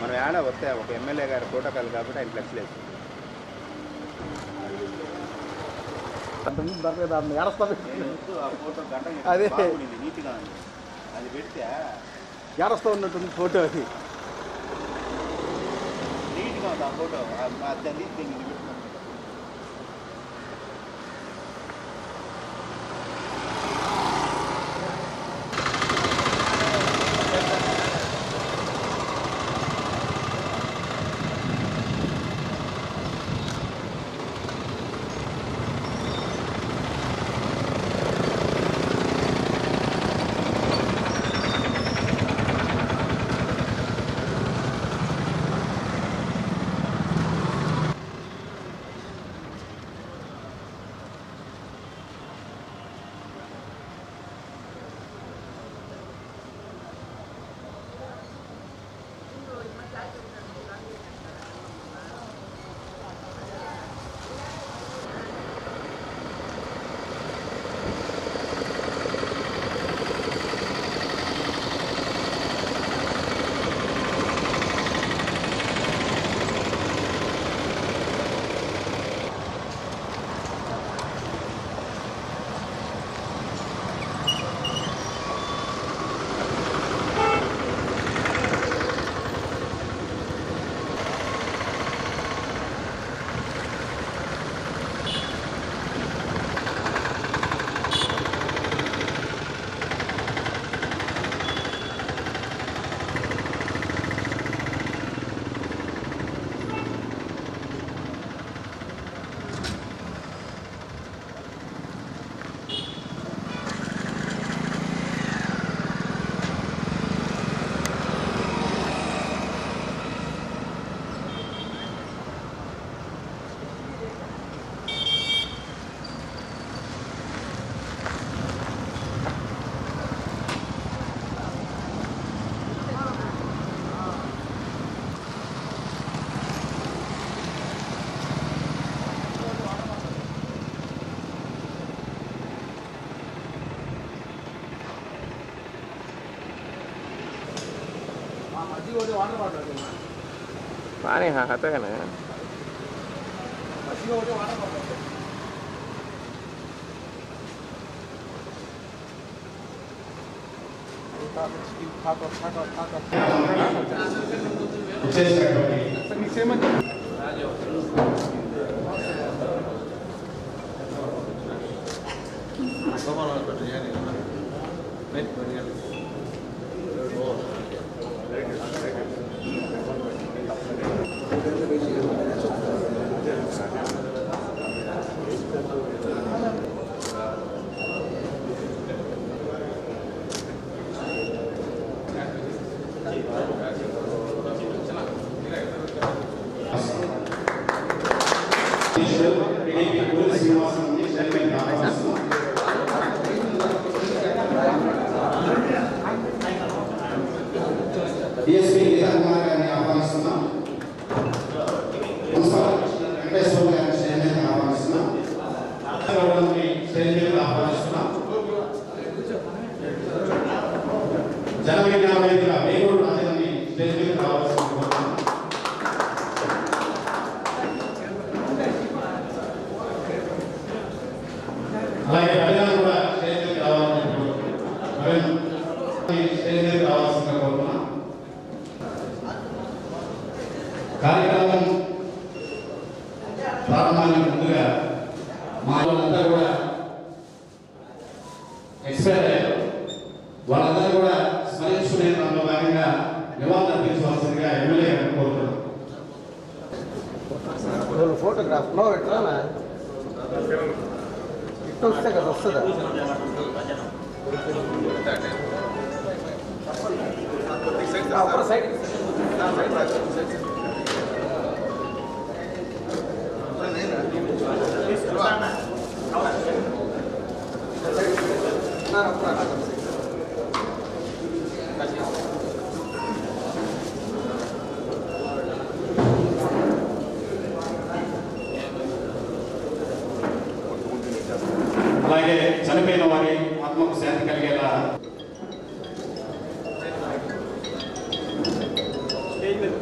మనం ఏడా వస్తే ఒక ఎమ్మెల్యే గారి ప్రోటోకాల్ కాబట్టి ఆయన ఫ్లెక్స్ లేదు. అదే నీట్గా అది పెడితే ఏడస్తా ఉన్నట్టుంది ఫోటో. అది నీట్గా ఉంది ఆ ఫోటో. దాన్ని పెట్టుకుంటాం. पानी हाँ खाता है ना కార్యక్రమం ప్రారంభానికి ముందుగా మా వాళ్ళంతా కూడా ఎక్స్పైర్ అయ్యారు. వాళ్ళందరూ కూడా స్మరించుకునే దానిలో భాగంగా నివాళులు అర్పించవలసిందిగా ఎమ్మెల్యే గారిని కోరుతున్నాం. ఫోటోగ్రాఫ్లో ఎట్లా ఇట్లా వస్తే కదా వస్తుందా సైడ్ అలాగే చనిపోయిన వారి ఆత్మకు శాంతి కలిగేలా స్టేజ్ మీద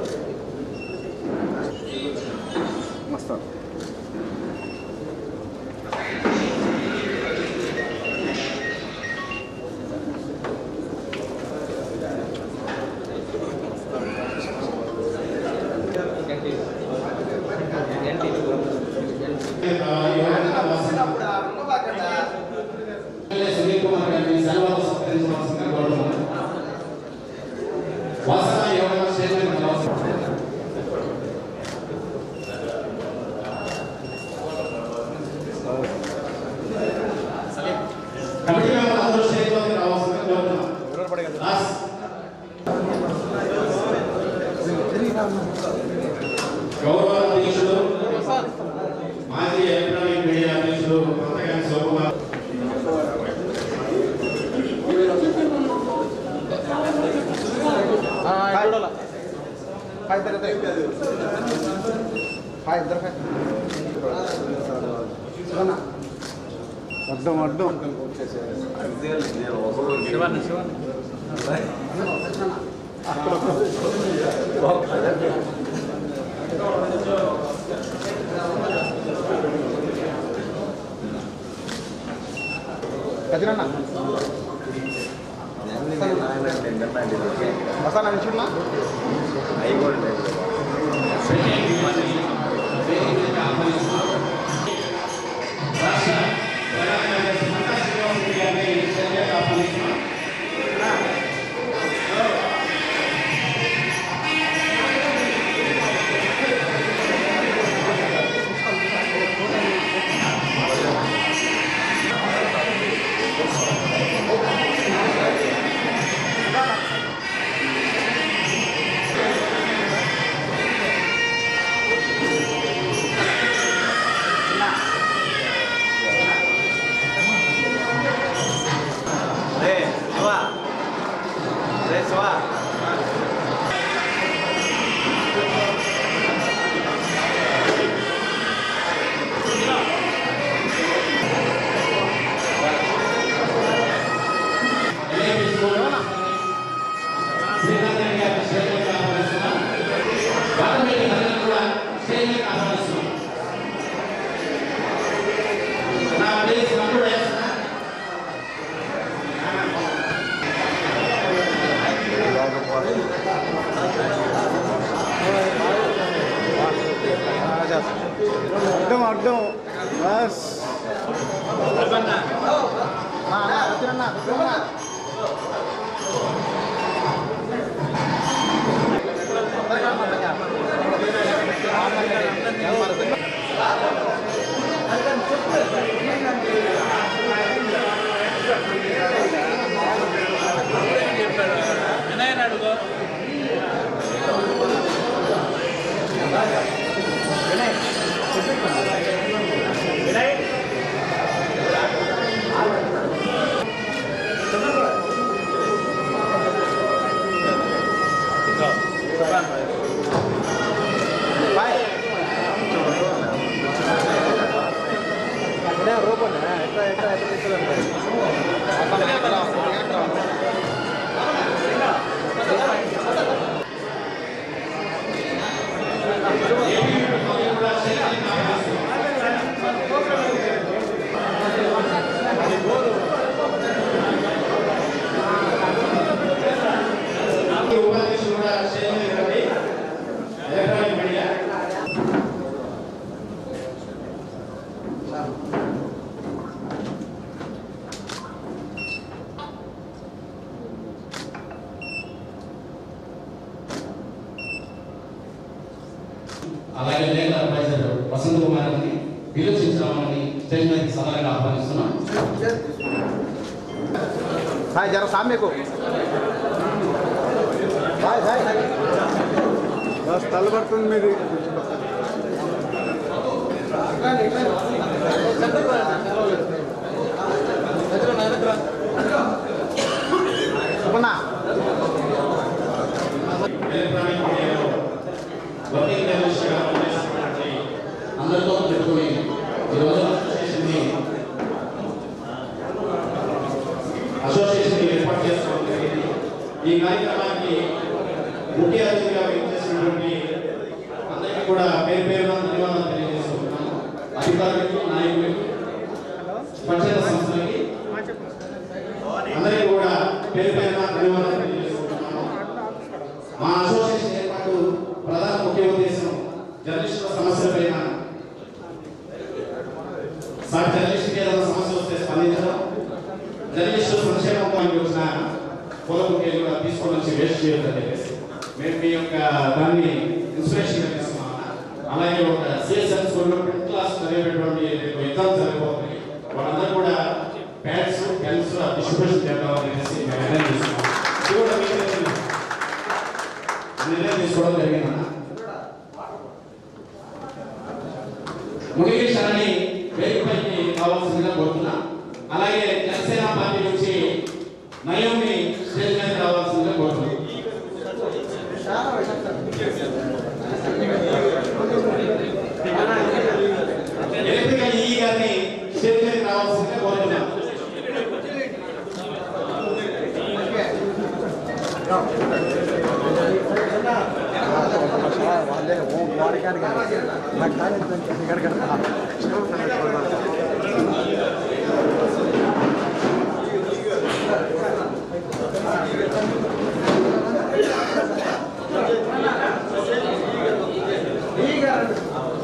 సునీల్ కుమార్ గారిని సెలవులు సత్కరించవలసిందిగా కోరుతున్నాను. వాసన యోగా స్టేజ్ మీద కమిటీ మెంబర్లు అందరూ స్టేజ్ లోకి రావాల్సిందిగా కోరుతున్నాను. గౌరవ అధ్యక్షుడు మాజీ ఎలక్ట్రానిక్ మీడియా అధ్యక్షుడు కొత్తగాని శివకుమార్ అడ్డం అడ్డం కదిరన్నా మసాలా నిల్చున్నా అడ్డం అడ్డం బస్ అలాగే లేఖ అడ్వైజర్ వసంత్ కుమార్ గారిని విలోచించడానికి స్టేజ్ మీదకి సదరంగా ఆహ్వానిస్తున్నాం. హాయ్ జర సామ్యకు హాయ్ హాయ్ బస్ తలబడుతుంది మీది చెప్పన్నా అందరితో పెట్టుకుని ఈరోజు అసోసియేషన్ ఏర్పాటు చేసుకోవడం జరిగింది. ఈ కార్యక్రమానికి ముఖ్య అతిథిగా చేసినటువంటి అందరికీ కూడా పేరు పేరున ధన్యవాదాలు తెలియజేసుకుంటున్నాను. అధికారులకి, నాయకులకి, స్వచ్ఛంద సంస్థలకి అందరికీ కూడా పేరు పేరున ధన్యవాదాలు తెలియజేసుకుంటున్నాను. మా అసోసియేషన్ ఏర్పాటు ప్రధాన ముఖ్య ఉద్దేశం జర్నలిస్టుల సమస్యలపైన చేయొద్దని చెప్పేసి మేము మీ యొక్క దాన్ని ఇన్స్పిరేషన్గా తీసుకున్నాం. అలాగే ఒక సిఎస్ఎం స్కూల్లో 10th క్లాస్ చదివేటువంటి ఎగ్జామ్స్ జరిగిపోతున్నాయి. వాళ్ళందరూ కూడా ప్యాడ్స్ పెన్స్ డిస్ట్రిబ్యూషన్ చేద్దామని చెప్పేసి మేము నిర్ణయం తీసుకున్నాం. ఇది కూడా నిర్ణయం తీసుకోవడం జరిగిందన్న. ముగిలించాలని వేదికపైకి కావాల్సిందిగా కోరుతున్నాం. అలాగే జనసేన పార్టీ నుంచి నయోమి స్టేజ్ మీద రావాల్సిందిగా కోరుతున్నాం. ఎలక్ట్రికల్ ఈ గారిని స్టేజ్ మీద రావాల్సిందిగా కోరుతున్నాం.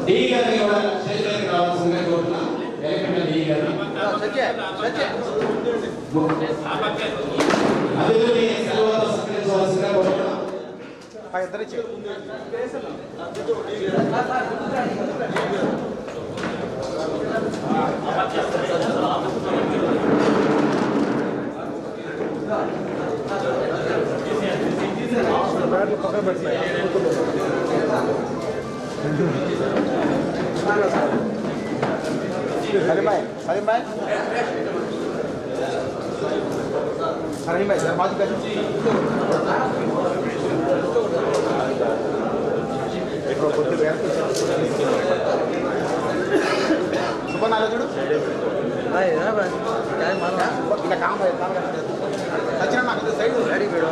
डी గారిని కూడా స్టేజ్ మీదకి రావాల్సిందిగా కోరుతున్నాం. ఎలక్ట్రికల్ డి గారిని అతిథుల్ని సెలవుతో సత్కరించవలసిందిగా కోరుతున్నాం. పక్కన పెట్టినాయి सलीम भाई सलीम भाई सर बात कर सुबह ना जुड़ो भाई ना भाई क्या मानो इला काम है काम कर सचिन ना के साइड रेडी बेड़ो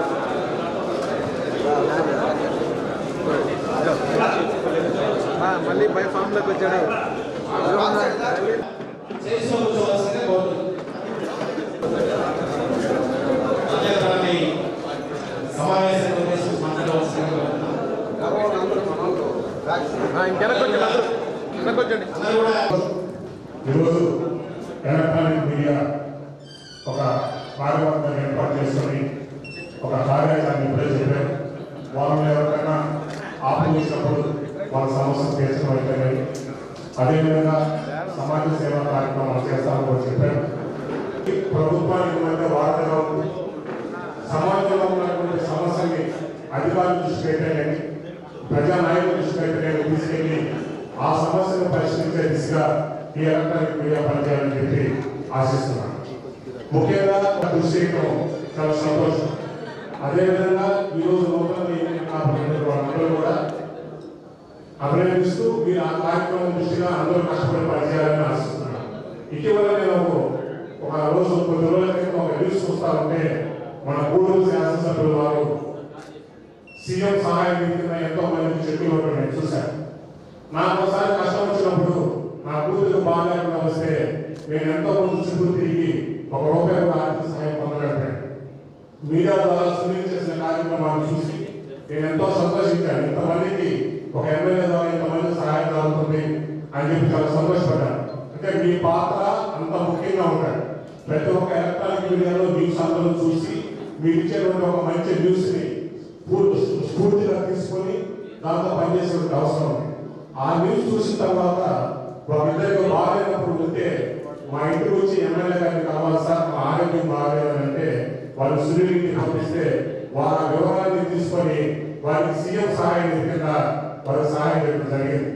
हां मल्ली भाई फार्म लो వచ్చాడు చేసుకోవాల్సిందిగా కోరుతున్నాం. సమావేశాన్ని ఉద్దేశించి మాట్లాడవలసిందిగా కోరుతున్నాం. ఈరోజు ఎలక్ట్రానిక్ మీడియా ఒక కార్యవర్గాన్ని ఏర్పాటు చేసుకొని ఒక కార్యాలయాన్ని ప్రవేశపెట్టారు. వాళ్ళు ఎవరికైనా ఆపేసినప్పుడు వాళ్ళ సమస్యలు తీర్చడం అదేవిధంగా సమాజ సేవా కార్యక్రమాలు చేస్తామని కూడా చెప్పారు. ప్రభుత్వానికి మధ్య వార్తగా ఉంది. సమాజంలో ఉన్నటువంటి సమస్యల్ని అధికారులు దృష్టి పెట్టాలని, ప్రజానాయకులు దృష్టి పెట్టాలని తీసుకెళ్లి ఆ సమస్యను పరిష్కరించే దిశగా ఈ ఎలక్ట్రానిక్ మీడియా పనిచేయాలని చెప్పి ఆశిస్తున్నాను. ముఖ్యంగా దృష్టి చేయడం చాలా సంతోషం. అదేవిధంగా ఈరోజు నూతన వాళ్ళందరూ కూడా అభినందిస్తూ మీరు ఆ కార్యక్రమం దృష్టిగా అందరూ కష్టపడి పనిచేయాలని ఆశిస్తున్నాను. ఇటీవల నేను ఒక రోజు కొద్ది రోజుల క్రితం ఒక న్యూస్ చూస్తా ఉంటే మన గూడూరు శాసనసభ్యుల వారు సీఎం సహాయ నిధి కింద ఎంతో మందికి చెక్కులు ఇవ్వడం నేను చూశాను. నాకు ఒకసారి కష్టం వచ్చినప్పుడు నా కూతురు బాగాలేకుండా వస్తే నేను ఎంతో మంది చుట్టూ తిరిగి ₹1 కూడా ఆర్థిక సహాయం పొందగలిగాను. మీడియా ద్వారా సునీల్ చేసిన కార్యక్రమాన్ని చూసి నేను ఎంతో సంతోషించాను. ఇంతమందికి ఒక ఎమ్మెల్యే ద్వారా ఇంతమంది సహాయం జరుగుతుంది అని చెప్పి చాలా సంతోషపడ్డాను. అంటే మీ పాత్ర అంత ముఖ్యంగా ఉంటాడు. ప్రతి ఒక్క ఎలక్ట్రానిక్ మీడియాలో న్యూస్ అందరూ చూసి మీరు ఇచ్చేటువంటి ఒక మంచి న్యూస్ ని స్ఫూర్తిగా తీసుకొని దాంతో పనిచేసే అవసరం ఉంది. ఆ న్యూస్ చూసిన తర్వాత వాళ్ళిద్దరికీ బాగాలేనప్పుడు ఉంటే మా ఇంటికి వచ్చి ఎమ్మెల్యే గారిని కావాలి సార్ మా ఆరోగ్యం బాగాలేదని అంటే వాళ్ళు సునీల్ని పంపిస్తే వాళ్ళ వివరాన్ని తీసుకొని వారికి సీఎం సహాయం కింద వాళ్ళకి సహాయం చేయడం జరిగింది.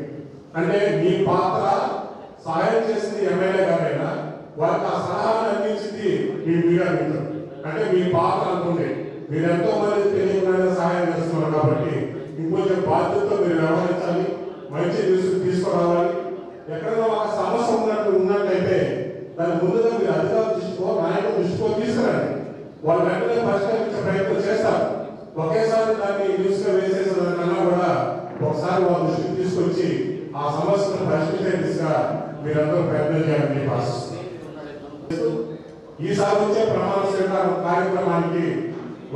అంటే మీ పాత్ర సహాయం చేసింది ఎమ్మెల్యే గారైనా వారికి ఆ సలహాన్ని అందించింది మీ మీడియా మిత్రులు. అంటే మీ పాత్ర అనుకుంది. మీరు ఎంతో మంది తెలియకుండా సహాయం చేస్తున్నారు కాబట్టి ఇంకొంచెం బాధ్యతతో మీరు వ్యవహరించాలి. మంచి న్యూస్ తీసుకురావాలి. ఎక్కడైనా ఒక సమస్య ఉన్నట్లయితే దాని ముందుగా మీరు అధికారుల దృష్టికో నాయకుల దృష్టికో తీసుకురండి. వాళ్ళు వెంటనే పరిష్కరించే ప్రయత్నం చేస్తారు. ఒకేసారి దాన్ని న్యూస్ గా వేసేసేదానికన్నా కూడా ఒకసారి వాళ్ళ దృష్టికి తీసుకొచ్చి ఆ సమస్యను పరిష్కరించే దిశగా మీరందరూ ప్రయత్నం చేయాలని చెప్పి ఆశిస్తున్నాను. ఈసారి వచ్చే ప్రమాణ స్వీకారం కార్యక్రమానికి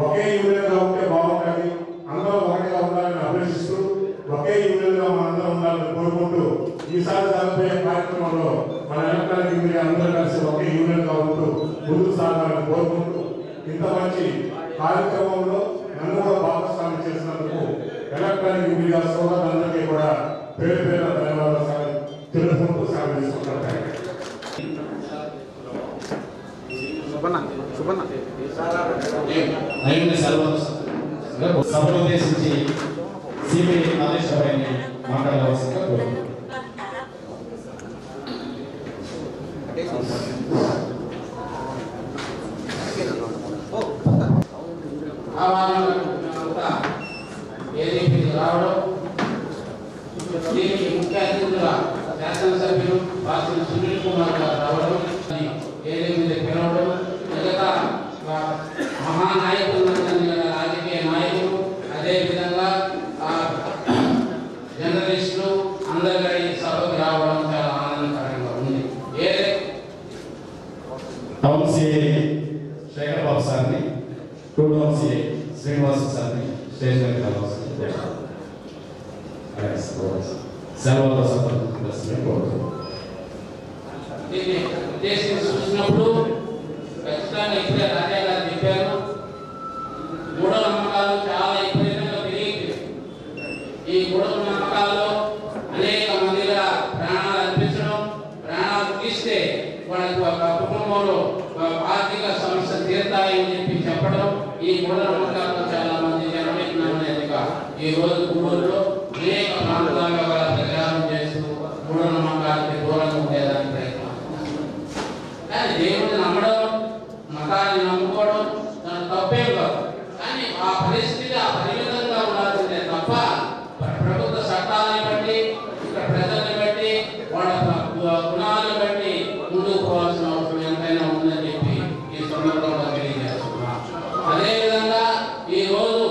ఒకే యూనియన్ గా ఉంటే బాగుంటుంది. అందరూ ఒకటిగా ఉండాలని అభిలషిస్తూ ఒకే యూనియన్ గా మనందరం ఉండాలని కోరుకుంటూ ఈసారి జరగబోయే కార్యక్రమంలో మన ఎలక్ట్రానిక్ మీడియా అందరూ కలిసి ఒకే యూనియన్ గా ఉంటూ ముందుకు సాగాలని కోరుకుంటూ ఇంత మంచి కార్యక్రమంలో నన్ను కూడా మీడియా సోదరులందరికీ కూడా పేరు పేరు ధన్యవాదాలు తెలుపుకుంటూ సెలవు తీసుకుంటారు. సభను ఉద్దేశించి సిబి నాగేశ్వరరావుని మాట్లాడవలసిందిగా కోరుతున్నాను. రావడం దీనికి ముఖ్య అతిథులుగా శాసనసభ్యులు వాసిని సునీల్ కుమార్ గారు రావడం ఏదైతే పిలవడం మిగతా మహానాయకులందరినీ రాజకీయ నాయకులు అదేవిధంగా జర్నలిస్టులు అందరికీ ఈ సభకు రావడం చాలా ఆనందకరంగా ఉంది. టౌన్ సిఐ శేఖర్ బాబు సార్ని, టౌన్ సిఐ శ్రీనివాస సార్ని స్టేజ్ మీద కలవాల్సింది సెలవుతో సంబంధించిన కోరుతున్నాను. దీన్ని ఉద్దేశించి చూసినప్పుడు ఖచ్చితంగా ఇప్పుడే రాజా గారు చెప్పారు, మూఢనమ్మకాలు చాలా విపరీతంగా పెరిగిపోయాయి. ఈ మూఢనమ్మకాల్లో అనేక మందిగా ప్రాణాలు అర్పించడం, ప్రాణాలు తీస్తే వాళ్ళకి ఒక కుటుంబంలో ఆర్థిక సమస్య తీరుతాయని చెప్పి చెప్పడం, ఈ మూఢనమ్మకాల్లో చాలా మంది జనమైనదిగా ఈ రోజు గూడూరులో అనేక ప్రాంతాల్లో ప్రచారం చేస్తూ మూఢనమ్మకాలకి దూరంగా ఉండేదానికి ప్రయత్నం. కానీ దేవుడిని నమ్మడం, మతాన్ని నమ్ముకోవడం దాని తప్పేం కాదు. కానీ ఆ పరిస్థితి ఆ పరిమితంగా ఉండాల్సిందే తప్ప ప్రభుత్వ చట్టాలను బట్టి, ఇక్కడ ప్రజల్ని బట్టి, వాళ్ళ గుణాలను బట్టి ముందుకు పోవాల్సిన అవసరం ఎంతైనా ఉందని చెప్పి ఈ సందర్భంగా తెలియజేస్తున్నాం. అదేవిధంగా ఈ రోజు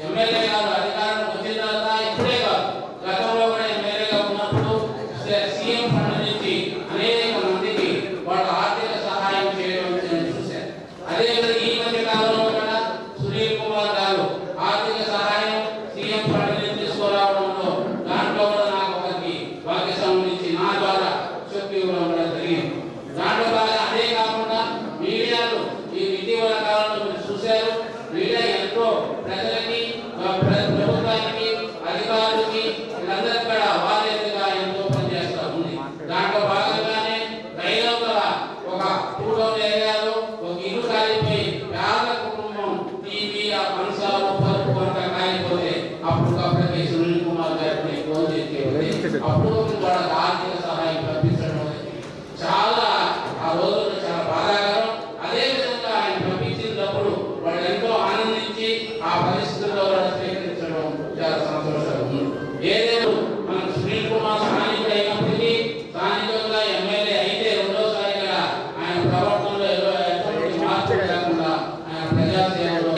ఎమ్మెల్యే గారు అధికారం వచ్చిన తర్వాత ఇప్పుడే కాదు, గతంలో కూడా ఎమ్మెల్యేగా ఉన్నప్పుడు సీఎం ఫండ్ నుంచి అనేక మందికి వాళ్ళ ఆర్థిక సహాయం చేయడం చూశారు. అదేవిధంగా ఈ మధ్య కాలంలో కూడా సునీల్ కుమార్ గారు ఆర్థిక సహాయం సీఎం ఫండ్ నుంచి తీసుకురావడంలో దాంట్లో కూడా నాకు ఒకరికి వారికి సంబంధించి నా ద్వారా శక్తి ఇవ్వడం కూడా జరిగింది. దాంట్లో బాగా అదే కాకుండా మీడియాలు ఈ ఇటీవల కాలంలో మీరు చూశారు, మీడియా ఎంతో ప్రజలకి ప్రభుత్వానికి అధికారులకి వీళ్ళందరికీ కూడా వారేదిగా ఎంతో పనిచేస్తూ ఉంది. దాంట్లో భాగంగానే రైతుల ఒక టూడౌన్ ఏరియాలో ఒక ఇల్లు కాలిపోయి పేద కుటుంబం టీవీ ఆ కంసాలు పరుపు అంత కాలిపోతే అప్పటికప్పటికే సునీల్ కుమార్ గారిని ఫోన్ చేసి అప్పుడు వాళ్ళకి ఆర్థిక సహాయం పంపించడం చాలా ఆ రోజుల్లో చాలా బాధాకరం. అదేవిధంగా ఆయన పంపించినప్పుడు వాళ్ళు ఎంతో ఆనందించి ఆ పరిస్థితుల్లో వాళ్ళు స్వీకరించడం చాలా సంతోషంగా ఉంది. ఏదేదో మన సునీల్ కుమార్ స్థానికుడు అయినప్పటికీ స్థానికంగా ఎమ్మెల్యే అయితే రెండోసారి కూడా ఆయన ప్రవర్తనలో ఎటువంటి మార్పు లేకుండా ఆయన ప్రజాసేవలో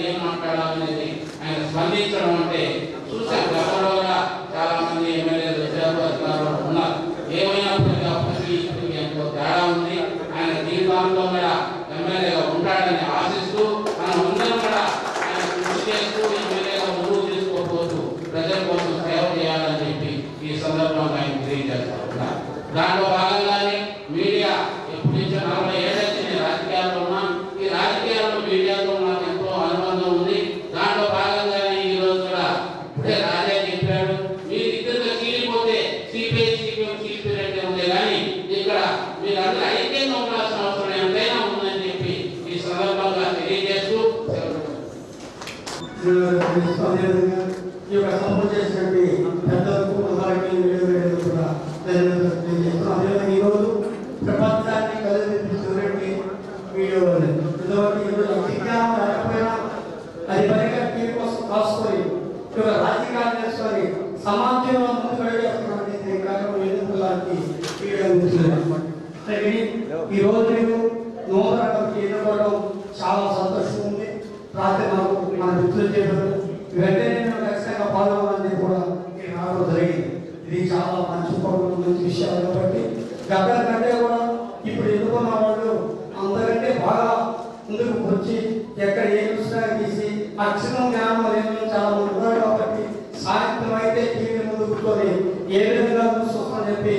ఏం మాట్లాడాలనేది ఆయన స్పందించడం అంటే చూసాం. గతంలో కూడా చాలా మంది ఎమ్మెల్యేలు అధికారులు ఉన్నారు. ఏమైనప్పటికీ అప్పటికి ఇప్పటికి ఎంతో తేడా ఉంది. ఆయన జీవితంలో కూడా ఎమ్మెల్యేగా ఉంటాడని ఆశిస్తూ మనం అందరం కూడా ఆయన కృషి చేస్తూ ఎమ్మెల్యేగా ముందుకు తీసుకోబోతూ ప్రజల కోసం సేవ చేయాలని చెప్పి ఈ సందర్భంగా ఆయన తెలియజేస్తా ఉన్నారు. దాంట్లో భాగంగానే మీడియా ఎప్పటి నుంచో 40 ఏళ్ళ నుంచి నేను రాజకీయాల్లో ఉన్నాను. ఈ రాజకీయాల్లో మీడియాతో నాకు ఎంతో అనుబంధం ఉంది. దాంట్లో భాగంగానే ఈ రోజు కూడా ఇప్పుడే రాజా చెప్పాడు, మీరు ఇద్దరు చీలిపోతే సిపిఐ చీలిపోయినట్టే ఉంది, కానీ ఇక్కడ మీరు అందరూ ఐక్యంగా ఉండాల్సిన అవసరం ఎంతైనా ఉందని చెప్పి ఈ సందర్భంగా తెలియజేస్తూ ఈ యొక్క సపోర్ట్ చేసినటువంటి పెద్దలకు కూడా ధన్యవాదాలు. ఈరోజు ప్రపంచాన్ని కలిసి వీడియో విజ్ఞానం లేకపోయినా అది పరిగెత్తి కోసం కాసుకొని రాజకీయాలు చేసుకొని సమాజంలో ముందుకు వెళ్ళేస్తున్నటువంటి కార్యక్రమం ఎదుర్కోవడానికి ఈ రోజు మీరు నూతన కమిటీ ఎన్నుకోవడం చాలా సంతోషంగా ఉంది. రాత్రి నాకు మన మిత్రులు చెప్పారు, వెంటనే నేను ఖచ్చితంగా పాల్గొనాలని కూడా నేను రావడం జరిగింది. ఇది చాలా మంచి విషయాలు కాబట్టి గతం కంటే కూడా ఇప్పుడు ఎన్నుకున్న వాళ్ళు అందరికంటే బాగా ముందుకు వచ్చి ఎక్కడ ఏ పుస్తకాలు తీసి అక్షరం జ్ఞానం అనేది చాలా మంది ఉన్నారు కాబట్టి సాయంత్రం అయితే టీవీ ముందు కూర్చొని ఏ విధంగా చూస్తామని చెప్పి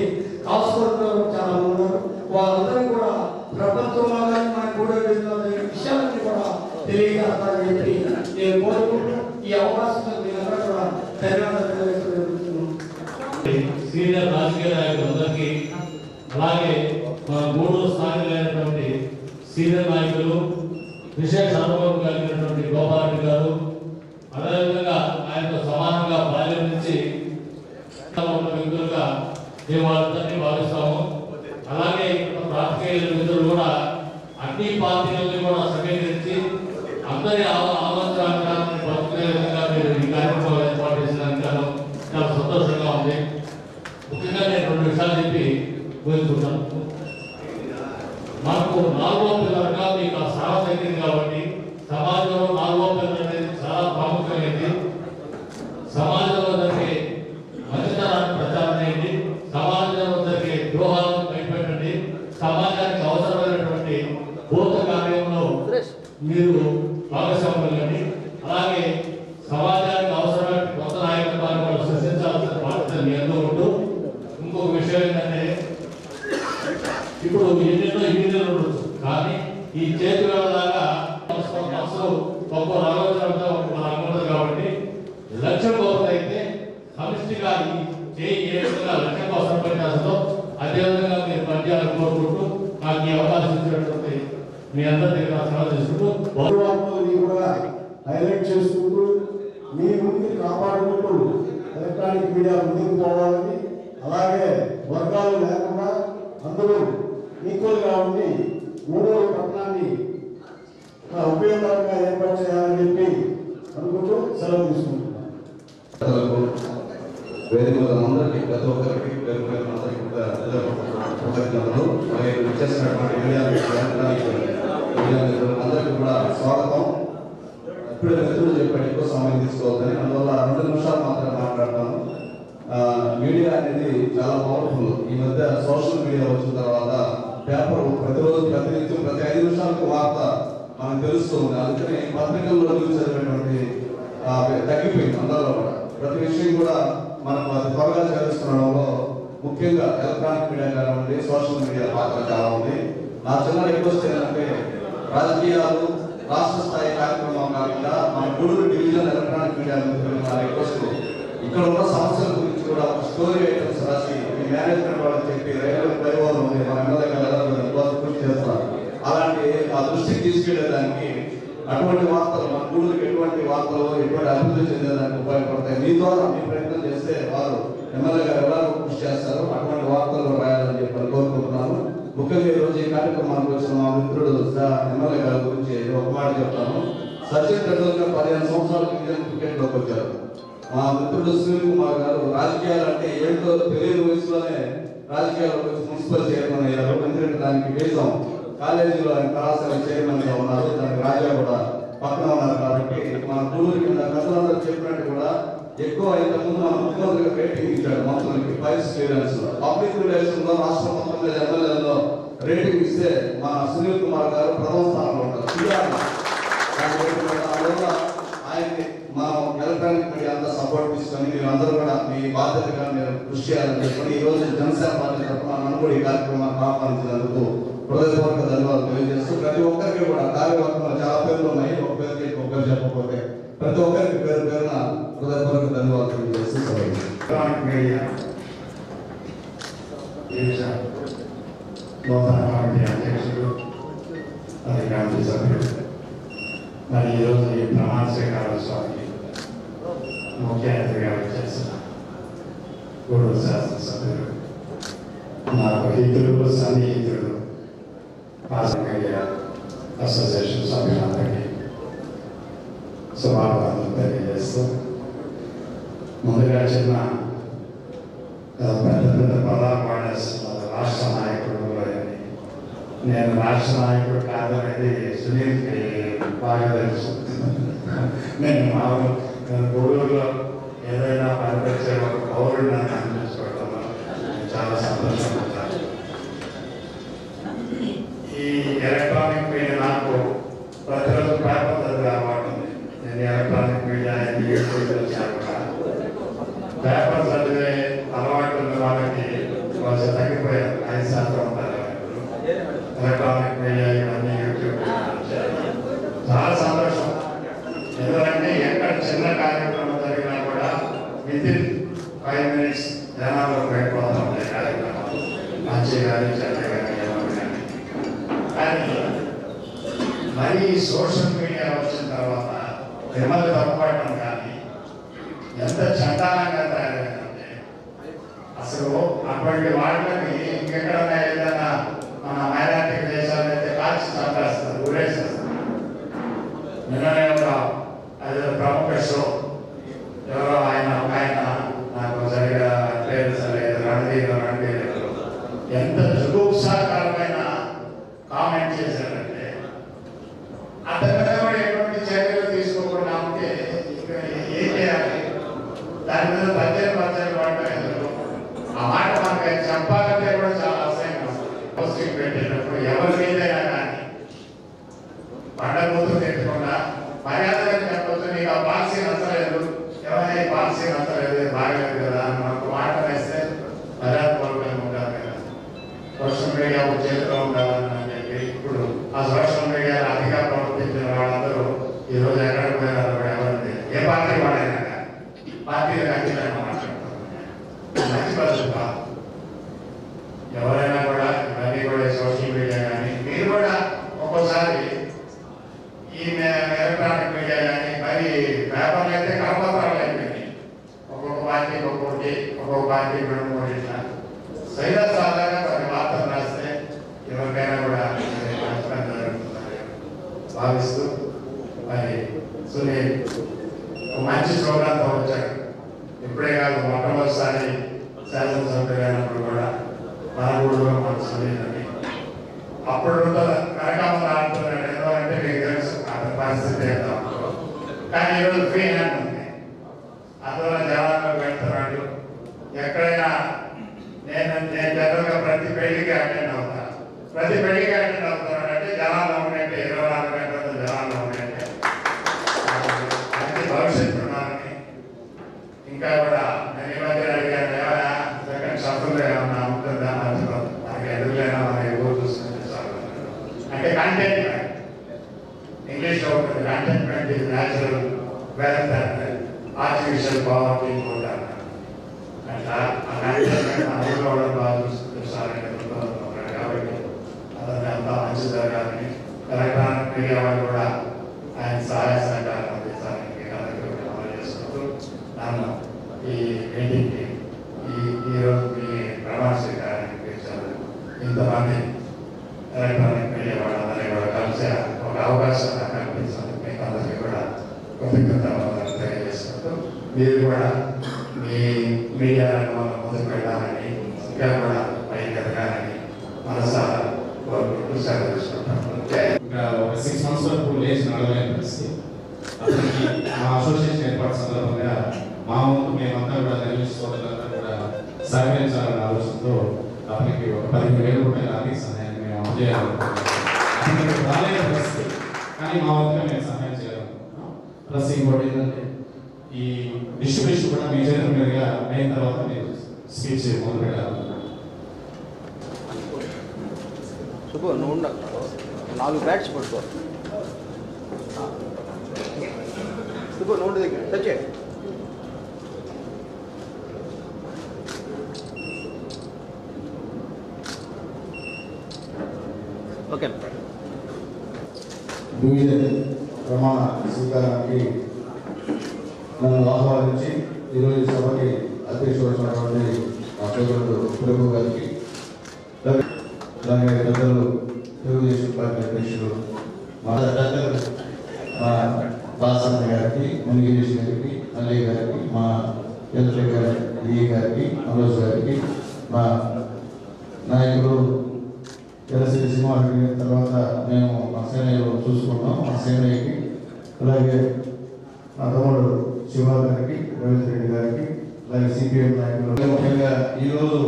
కాసుకోవడం చాలా మంది ఉన్నారు. వాళ్ళందరూ కూడా ప్రపంచంలో కానీ మన కూడా విషయాలన్నీ కూడా తెలియజేస్తారని చెప్పి నేను కోరుకుంటూ ఈ అవకాశం సీనియర్ రాజకీయ నాయకులందరికీ, అలాగే మన గూడూరు స్థానికులైనటువంటి సీనియర్ నాయకులు విశేష అనుభవం కలిగినటువంటి గోపాలరెడ్డి గారు, అదేవిధంగా ఆయనతో సమానంగా బాల్యం నుంచి ఉన్న వ్యక్తులుగా మేము వాళ్ళందరినీ భావిస్తాము. అలాగే రాజకీయ మిత్రులు కూడా అన్ని పార్టీలని కూడా సమీకరించి అందరి ఆలోచనని బతుకునే విధంగా మీరు ఈ కార్యక్రమాలు ఏర్పాటు చేసినందుకు చాలా సంతోషంగా ఉంది. ముఖ్యంగా నేను 2 విషయాలు చెప్పి కోరుకుంటాను. మనకు 4వ పిల్లలుగా మీకు ఆ సారం తగ్గింది కాబట్టి సమాజంలో 4వ పిల్లలు అనేది చాలా ప్రాముఖ్యమైనది. సమాజంలో జరిగే మంచితనాన్ని ప్రచారం చేయండి, సమాజంలో జరిగే ద్రోహాలను బయటపెట్టండి, సమాజానికి అవసరమైనటువంటి భూత కార్యంలో మీరు భాగస్వాములండి. అలాగే సమాజానికి అవసరమైన కొత్త నాయకత్వాన్ని వాళ్ళు సృష్టించాల్సిన బాధ్యత మీ అందరూ ఉంటూ, ఇంకొక విషయం ఏంటంటే ఇప్పుడు ఎన్నెన్నో ఇంజనీర్లు ఉండొచ్చు, కానీ ఈ చేతి వేళలాగా మనసు గొప్ప ఆలోచనతో ఉండదు కాబట్టి లక్ష్యం గొప్పదైతే సమిష్టిగా ఈ చేయి ఏ విధంగా లక్ష్యం కోసం పనిచేస్తుందో అదేవిధంగా మీరు పనిచేయాలని కోరుకుంటూ నాకు ఈ అవకాశం ఇచ్చినటువంటి మీ అందరి దగ్గర సలహా చేసుకుంటూ కూడా హైలైట్ చేసుకుంటూ మీ ముందుకు కాపాడుకుంటూ ఎలక్ట్రానిక్ మీడియా ముందుకు పోవాలని, అలాగే వర్గాలు లేకుండా అందరూ ఈక్వల్గా ఉండి గూడూరు పట్టణాన్ని ఉపయోగకరంగా ఏర్పాటు చేయాలని చెప్పి అనుకుంటూ సెలవు తీసుకుంటున్నాను. వేదికలందరికీ ప్రతి ఒక్కరికి అందరికీ కృతజ్ఞతలు. చేసినటువంటి అందరికీ కూడా స్వాగతం. ఇప్పుడే మిత్రులు చెప్పాడు ఎక్కువ సమయం తీసుకోవద్దని, అందువల్ల 2 నిమిషాలు మాత్రమే మాట్లాడతాను. మీడియా అనేది చాలా పవర్ఫుల్. ఈ మధ్య సోషల్ మీడియా వచ్చిన తర్వాత పేపర్ ప్రతిరోజు ప్రతినిత్యం ప్రతి 5 నిమిషాలకు వార్త మనకు తెలుస్తుంది. అందుకని పత్రికల్లో న్యూస్ చదివేటువంటి తగ్గిపోయింది. అందరిలో కూడా ప్రతి విషయం కూడా మనకు అది త్వరగా చేరుస్తుండడంలో ముఖ్యంగా ఎలక్ట్రానిక్ మీడియా కానివ్వండి, సోషల్ మీడియా పాత్ర చాలా ఉంది. నా చిన్న రిక్వెస్ట్ ఏంటంటే రాజకీయాలు రాష్ట్ర స్థాయి కార్యక్రమం కాకుండా మన గూడూరు డివిజన్ ఎలక్ట్రానిక్ మీడియా నా రిక్వెస్ట్, ఇక్కడ ఉన్న సమస్యల గురించి కూడా ఒక స్టోరీ ఐటమ్స్ రాసి మీ మేనేజ్మెంట్ వాళ్ళకి చెప్పి రైల్వే పరివారం ఉంది, మన ఎమ్మెల్యే గారు కృషి చేస్తున్నారు, అలాంటి ఆ దృష్టికి తీసుకెళ్లేదానికి అటువంటి వార్తలు మన గూడూరుకి ఎటువంటి వార్తలు ఎటువంటి అభివృద్ధి చెందేదానికి ఉపయోగపడతాయి. మీ ద్వారా మీ ప్రయత్నం చేస్తే వారు ఎమ్మెల్యే గారు ఎలాగో కృషి చేస్తారు, అటువంటి వార్తలు రాయాలని చెప్పి కోరుకుంటున్నాను. ముఖ్యంగా ఈరోజు ఈ కార్యక్రమానికి వచ్చిన మా మిత్రుడు ఎమ్మెల్యే గారి గురించి ఒక మాట చెప్తాను. సచిన్ టెండూల్కర్ 15 సంవత్సరాల ఇండియన్ క్రికెట్లోకి వచ్చారు. మా మిత్రుడు సునీల్ కుమార్ గారు రాజకీయాలు అంటే ఏంటో తెలియని వయసులోనే రాజకీయాలకు వచ్చి మున్సిపల్ చైర్మన్ అయ్యారు. ఎందుకంటే దానికి వేసాం కాలేజీలో ఆయన కళాశాల చైర్మన్ గా ఉన్నారు, దానికి రాజా కూడా పక్కన ఉన్నారు. కాబట్టి మన గూడూరు కింద గతంలో చెప్పినట్టు కూడా ఎక్కువ ఇంతకుముందు మన ముఖ్యమంత్రిగా రేటింగ్ ఇచ్చాడు మంత్రులకి 5 క్లియరెన్స్. పబ్లిక్ రిలేషన్ లో రాష్ట్ర మొత్తం ఎమ్మెల్యేలలో రేటింగ్ ఇస్తే మన సునీల్ కుమార్ గారు ప్రథమ స్థానంలో ఉంటారు. అందువల్ల ఆయన్ని మనం ఎలక్ట్రానిక్ మీడియా అంతా సపోర్ట్ తీసుకొని మీరు అందరూ కూడా మీ బాధ్యతగా మీరు కృషి చేయాలని చెప్పి ఈ రోజు జనసేన పార్టీ తరఫున నన్ను కూడా ఈ కార్యక్రమాన్ని ఆహ్వానించినందుకు హృదయపూర్వక ధన్యవాదాలు తెలియజేస్తూ, ప్రతి ఒక్కరికి కూడా కార్యవర్గంలో చాలా పేర్లు ఉన్నాయి, ఒక పేరు ఒకరు చెప్పకపోతే ప్రతి ఒక్కరికి పేరు పేరున హృదయపూర్వక ధన్యవాదాలు తెలియజేస్తూ ఎలక్ట్రానిక్ మీడియా నూతన కమిటీ అధ్యక్షుడు, అది కమిటీ సభ్యుడు, మరి ఈరోజు ఈ ప్రమాణ స్వీకారోత్సవానికి ముఖ్య అతిథిగా వచ్చేసిన గూడూరు శాసనసభ్యుడు, నాకు హితుడు సన్నిహితుడు, మీడియా అసోసియేషన్ సభ్యులందరికీ శుభాకాంక్షలు తెలియజేస్తూ, ముందుగా చిన్న పెద్ద పెద్ద పదాలు వాడేస్తున్నారు రాష్ట్ర నాయకుడు అని. నేను రాష్ట్ర నాయకుడు కాదనేది సునీల్కి బాగా తెలుసు. నేను మామూలు గూడూరులో ఏదైనా పనిపించే ఒక పౌరుడు నన్ను అనిపించుకోవడంలో చాలా సంతోషంగా ఉంటాను. ఈ ఎలక్ట్రానిక్ మీడియా నాకు ప్రతిరోజు పేపర్ చదివే అలవాటు ఉంది. నేను ఎలక్ట్రానిక్ మీడియా యూట్యూబ్ వచ్చాను కూడా పేపర్ చదివే అలవాటు ఉన్న వాళ్ళకి కొంచెం తగ్గిపోయారు. 5% ఉంటారు ఎలక్ట్రానిక్ మీడియా ఇవన్నీ యూట్యూబ్. చాలా సంతోషం, ఎందుకంటే ఎక్కడ చిన్న కార్యక్రమం జరిగినా కూడా వితిన్ 5 minutes జనాలు అయిపోతూ ఉంటాయి కార్యక్రమాలు, మంచి కానీ చెడ్డ కానీ ఎవరు కానీ. కానీ మరి సోషల్ మీడియా వచ్చిన తర్వాత తిరుమల తప్పుపడటం కానీ ఎంత చండాలంగా తయారైందంటే అసలు అటువంటి వాళ్ళని ఇంకెక్కడన్నా ఏదైనా మన మైనార్టీ దేశాలు అయితే కాల్చి చంపేస్తారు, ఊరేసేస్తారు. నిన్ననే ఒక అది ప్రముఖ షో ఎవరో ఆయన నాకు సరిగా పేరు సరిలేదు రణధీరు ఎంత జుగుప్సాకరమైన కామెంట్ చేశారంటే అతని మీద ఎటువంటి చర్యలు తీసుకోకుండా ఉంటే ఏం చేయాలి? దాని మీద పద్దెనిమిది పడలేదు. ఆ మాట మనకి చెప్పాలంటే కూడా చాలా అసహ్యంగా పోస్టింగ్ పెట్టేటప్పుడు ఎవరి మీదైనా కానీ పండగ కూతురు తెచ్చకుండా మర్యాదగా చెప్పొచ్చు, నీకు ఆ పాలసీ నచ్చలేదు, ఏమైనా ఈ పాలసీ నచ్చలేదు, బాగలేదు కదా అని మనకు మాట వేస్తే మర్యాదపూర్వకంగా ఉండాలి కదా. సోషల్ మీడియా ఒక చేతిలో ఉండాలని చెప్పి ఇప్పుడు ఆ సోషల్ మీడియా అతిగా ప్రవర్తించిన వాళ్ళందరూ ఈరోజు ఎక్కడికి పోయినారు కూడా ఎవరంటే ఏ పార్టీ వాడైనా కానీ పార్టీలు ఖచ్చితంగా మాట్లాడతారు. మంచి పద్ధతి కాదు. ఎవరైనా కూడా ఇవన్నీ కూడా సోషల్ మీడియా కానీ మీరు కూడా ఒక్కోసారి ఈ ఎలక్ట్రానిక్ మీడియా కానీ మరి పేపర్లు అయితే కరపత్రాలు అయిపోయింది. ఒక్కొక్క పార్టీకి ఒక్కొక్కటి, ఒక్కొక్క పార్టీ 2-3 ఇట్లా సైదా సాధాగా కొన్ని వార్తలు రాస్తే ఎవరికైనా కూడా నష్టం జరుగుతుందని భావిస్తూ మరి సునీల్ మంచి స్లోగన్తో వచ్చాడు. ఇప్పుడే కాదు మొట్టమొదటిసారి శాసనసభ్యులైనప్పుడు కూడా మన ఊళ్ళో మన సునీల్ అని అప్పుడు కనకామలు ఆడుతున్నాడు. ఏదో అంటే మీకు తెలుసు అతని పరిస్థితి ఏదో. కానీ ఈరోజు ఫ్రీ హ్యాండ్ ఉంది, అందువల్ల జనాల్లో పెడుతున్నాడు. ఎక్కడైనా నేను జనరల్గా ప్రతి పెళ్లికి అటెండ్ అవుతాను. ప్రతి పెళ్లికి అటెండ్ అవుతున్నాడు అంటే జనాల్లో ఉన్నట్టే, 24 గంటలతో జనాల్లో ఉన్నట్టే. అది భవిష్యత్తు ఉన్నారని ఇంకా కూడా నేను ఈ మధ్య అడిగాను, ఏమైనా సెకండ్ షఫుల్ ఏమన్నా ఉంటుందా మధ్యలో మనకి ఎదురులేనా మన ఎవరు చూస్తుంది అంటే కంటెంట్మెంట్. ఇంగ్లీష్లో ఉంటుంది contentment is natural wealth and artificial poverty ఉంటారు. అట్లా ఆ కంటెంట్మెంట్ అందులో కూడా బాగా చూస్తారని కాబట్టి అతన్ని అంతా మంచి జరగాలని ఎలక్ట్రానిక్ మీడియా వాళ్ళు కూడా ఆయన సహాయ సహకారం అందించాలని అమలు చేసుకుంటూ నన్ను ఈ మీటింగ్కి ఈరోజు మీ ప్రమాణ స్వీకారానికి పిలిచారు. ఇంతమంది ఎలక్ట్రానిక్ మీడియా వాళ్ళందరినీ కూడా కలిసి ఒక అవకాశం కల్పించాలి. మీకు అందరికీ కూడా కృతజ్ఞతలు తెలియజేసుకుంటూ మీరు కూడా మీ మీడియా రంగంలో ముందుకు వెళ్ళాలని ఇంకా కూడా పైకి ఎదగాలని మనసారా కోరుకుంటూ సెలవు తీసుకుంటాం. ఇంకా ఒక 6 months వరకు లేచి నడవలేని పరిస్థితి. అతనికి మా అసోసియేషన్ ఏర్పాటు సందర్భంగా మా వంతు మేమంతా కూడా నిర్వహించుకోవాలంతా కూడా సహకరించాలనే ఆలోచనతో అతనికి ఒక 15,000 రూపాయల ఆర్థిక సహాయాన్ని మేము అందజేయాలనుకుంటున్నాం. అతనికి రాలేని పరిస్థితి, కానీ మా వంతుగా మేము సహాయం చేయాలనుకుంటున్నాం. ప్లస్ ఇంకోటి ఏంటంటే ఈ డిస్ట్రిబ్యూషన్ కూడా మీ చేతుల మీదుగా అయిన తర్వాత మీరు స్పీచ్ మొదలు పెట్టాలనుకుంటున్నాం. సుబ్బు నువ్వు 4 బ్యాగ్స్ పట్టుకో. సుబ్బు నువ్వు దగ్గర తెచ్చే. ఓకే. డివిజన్ ప్రమాణ స్వీకారానికి నన్ను ఆహ్వానించి ఈరోజు సభకి అధ్యక్షుడు వచ్చినటువంటి మా సోదరుడు ప్రభు గారికి, అలాగే పెద్దలు తెలుగుదేశం పార్టీ అధ్యక్షుడు మా పెద్దలు మా బాసన్న గారికి, మునిగిరీష్ గారికి, మల్లయ్య గారికి, మా చంద్రశేఖర్ గారి డిఏ గారికి, మనోజ్ గారికి, మా నాయకుడు ఎలసి సింహారెడ్డి గారి తర్వాత మేము మా సేనయ్యలో చూసుకున్నాం. మా సేనయ్యకి, అలాగే మా తమ్ముడు శివ గారికి, రవీంద్ర రెడ్డి గారికి, అలాగే సిపిఎం నాయకులు, ముఖ్యంగా ఈరోజు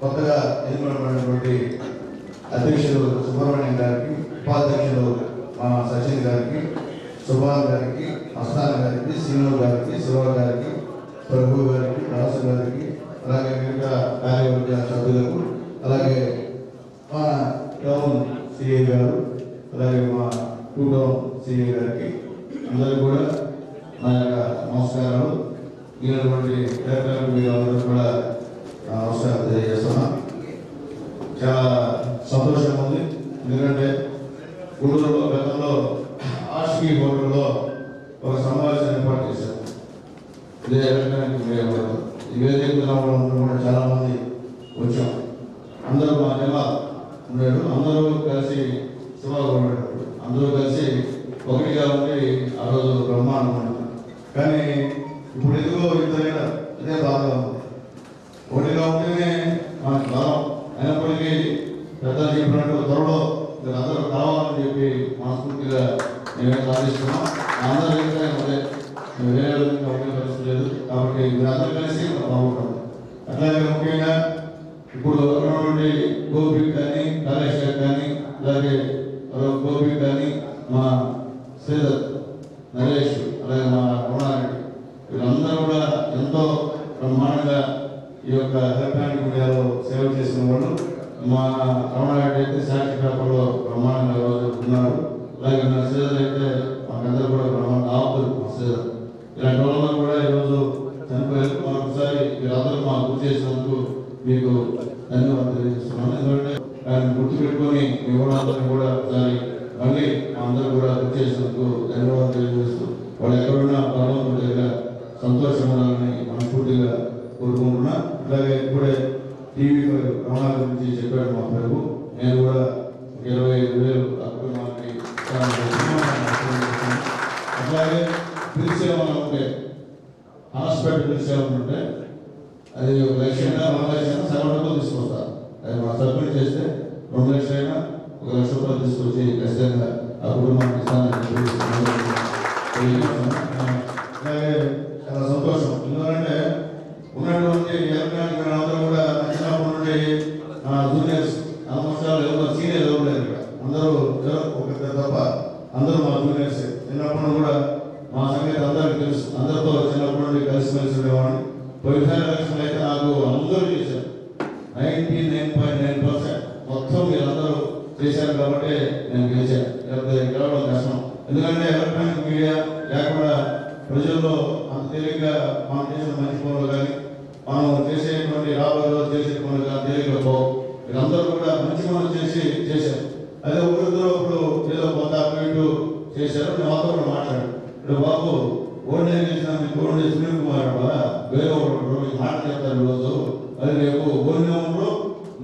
కొత్తగా ఎన్నుకోబడినటువంటి అధ్యక్షుడు సుబ్రహ్మణ్యం గారికి, ఉపాధ్యక్షుడు మా సచిన్ గారికి, సుభాన్ గారికి, అస్థాన్ గారికి, శ్రీను గారికి, శివ గారికి, ప్రభు గారికి, రాసు గారికి, అలాగే మిగతా కార్యవర్గ సభ్యులకు, అలాగే మా టౌన్ సిఏ గారు, అలాగే మా 2 టౌన్ సిఏ గారికి అందరికీ కూడా నా యొక్క నమస్కారాలు. ఈనాటి మీరు అందరూ కూడా ఇదే ఎలక్ట్రానిక్ మీడియా వాళ్ళు ఈ వేదిక రావడం కూడా చాలామంది వచ్చాం. అందరూ మా జిల్లా ఉన్నాడు, అందరూ కలిసి శివాగా ఉన్నాడు, అందరూ కలిసి ఒకటిగా ఉండి ఆ రోజు బ్రహ్మాండం ఉన్నాడు. కానీ ఇప్పుడు ఎందుకో ఇంతైనా అదే బాగా ఉంది. ఒకటిగా ఉంటేనే మనకు బలం. అయినప్పటికీ పెద్దలు చెప్పినట్టు త్వరలో మీరు అందరూ కావాలని చెప్పి మనస్ఫూర్తిగా మేమే సాధిస్తున్నాం. అందరూ అదే వేరే విధంగా ఉండే పరిస్థితి లేదు. కాబట్టి మీరందరూ కలిసి బాగుంటాం. అట్లాగే ముఖ్యంగా ఇప్పుడు అక్కడ నుండి గోపి కానీ కాళేష్ కానీ అలాగే గోపి కానీ మా శ్రీధర్ నరేష్ అలాగే మా రమణారెడ్డి వీళ్ళందరూ కూడా ఎంతో బ్రహ్మాండంగా ఈ యొక్క ఎలక్ట్రానిక్ మీడియాలో సేవ చేసిన వాళ్ళు. మా రమణారెడ్డి అయితే సాక్షి పేపర్లో బ్రహ్మాండంగా రోజు ఉన్నారు. అలాగే మా శ్రీధర్ అయితే మాకందరూ కూడా బ్రహ్మాండంగా ఆపుతారు. మా శ్రీధర్ ఇలాంటి వాళ్ళందరూ కూడా ఈరోజు చనిపోయారు. మరొకసారి మీరందరూ మాకు గుర్తు చేసినందుకు మీకు ధన్యవాదాలు తెలియజేస్తున్నాను. ఎందుకంటే ఆయన గుర్తుపెట్టుకొని మీ ఊళ్ళందరినీ కూడా ఒకసారి మళ్ళీ మా అందరూ కూడా గుర్తు చేసినందుకు ధన్యవాదాలు తెలియజేస్తూ వాళ్ళు ఎక్కడున్నా భగవంతుడి దగ్గర సంతోషం ఉండాలని మనస్ఫూర్తిగా కోరుకుంటున్నా. అలాగే ఇప్పుడే టీవీ రమణ గురించి చెప్పాడు మా ప్రభు. నేను కూడా 25,000 అక్రమానికి అట్లాగే పిలిచేమని ఉంటే హాస్పిటల్ పిలిచేమని ఉంటే అది 1 లక్ష 2 లక్షలు సగటుతో తీసుకొస్తారు. అది మా సబ్మిట్ చేస్తే 2 లక్షలైనా 1 లక్ష రూపాయలు తీసుకొచ్చి ఖచ్చితంగా ఆ కుటుంబానికి ఇస్తానని అలాగే చాలా సంతోషం. ఎందుకంటే ఉన్నటువంటి ఎలక్ట్రానిక్ అందరూ కూడా చిన్నప్పటి నుండి జూనియర్స్ సంవత్సరాలు ఎవరు సీనియర్ ఎవరు లేరు ఇక్కడ. అందరూ ఒక తప్ప అందరూ మా జూనియర్స్. చిన్నప్పుడు కూడా మా సంగతి అందరికీ తెలుసు. అందరితో చిన్నప్పటి నుండి కలిసిమెలిసి ఉండేవాడిని. పోయిన ఎలక్షన్ అయితే నాకు అందరూ చేశారు. 99.9% మొత్తం మీరందరూ చేశారు కాబట్టి నేను గెలిచాను. లేకపోతే గెలవడం కష్టం. ఎందుకంటే ఎలక్ట్రానిక్ మీడియా లేకుండా ప్రజల్లో అంత తేలిగ్గా మనం చేసిన మంచి పనులు కానీ మనం చేసేటువంటి రాబోయే చేసే పనులు కానీ తేలిగ్గా పోవు. వీళ్ళందరూ కూడా మంచి పనులు చేశారు. అదే ఒకరిద్దరు ఇప్పుడు ఏదో కొంత అటు చేశారు. నేను వాళ్ళతో కూడా మాట్లాడాను. ఇప్పుడు బాబు ఓన్లీ చేసిన ఓన్లీ సునీల్ కుమార్ కూడా వేరే ఒకరు మాట చెప్తారు రోజు. అది రేపు ఓన్లో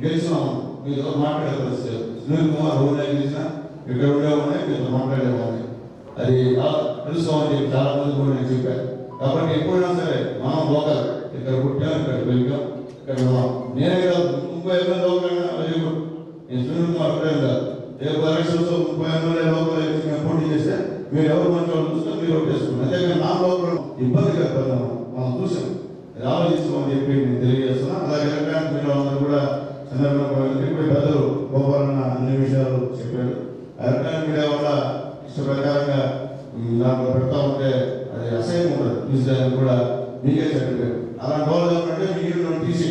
గెలిచినాము మీతో మాట్లాడే పరిస్థితి. సునీల్ కుమార్ ఓన్లీ గెలిచిన ఇక్కడ ఉండేవాడిని మీతో మాట్లాడేవాడిని. అది తెలుసుకోమని చెప్పి చాలా మంది కూడా నేను చెప్పాను. కాబట్టి ఎప్పుడైనా సరే మనం లోకల్ ఇక్కడ పుట్టాం, ఇక్కడ పెరిగాం, ఇక్కడ ఉన్నాం. నేనే కాదు 30 మంది లోకలైనా నేను సునీల్ కుమార్ అక్కడే కాదు. రేపు ఎలక్షన్స్ 30 మంది లోకల్ మేము పోటీ చేస్తే మీరు ఎవరు మంచి వాళ్ళు చూస్తే మీరు ఓటేసుకున్నారు. అంతేకాని నా లోపల ఇబ్బంది కదా మనం చూసాం. అది ఆలోచించుకోమని చెప్పి నేను తెలియజేస్తున్నాను. అలాగే ఎలక్ట్రానిక్ మీడియా అందరూ కూడా సందర్భంగా ఇప్పుడు పెద్దలు గోపాలన్న అన్ని విషయాలు చెప్పారు. ఎలక్ట్రానిక్ మీడియా వల్ల ఇష్ట ప్రకారంగా దాంట్లో పెడతా ఉంటే అది అసహ్యం ఉండదు. చూసేదానికి కూడా మీకే చెప్పారు. అలాంటి వాళ్ళు ఏమంటే మీరు తీసి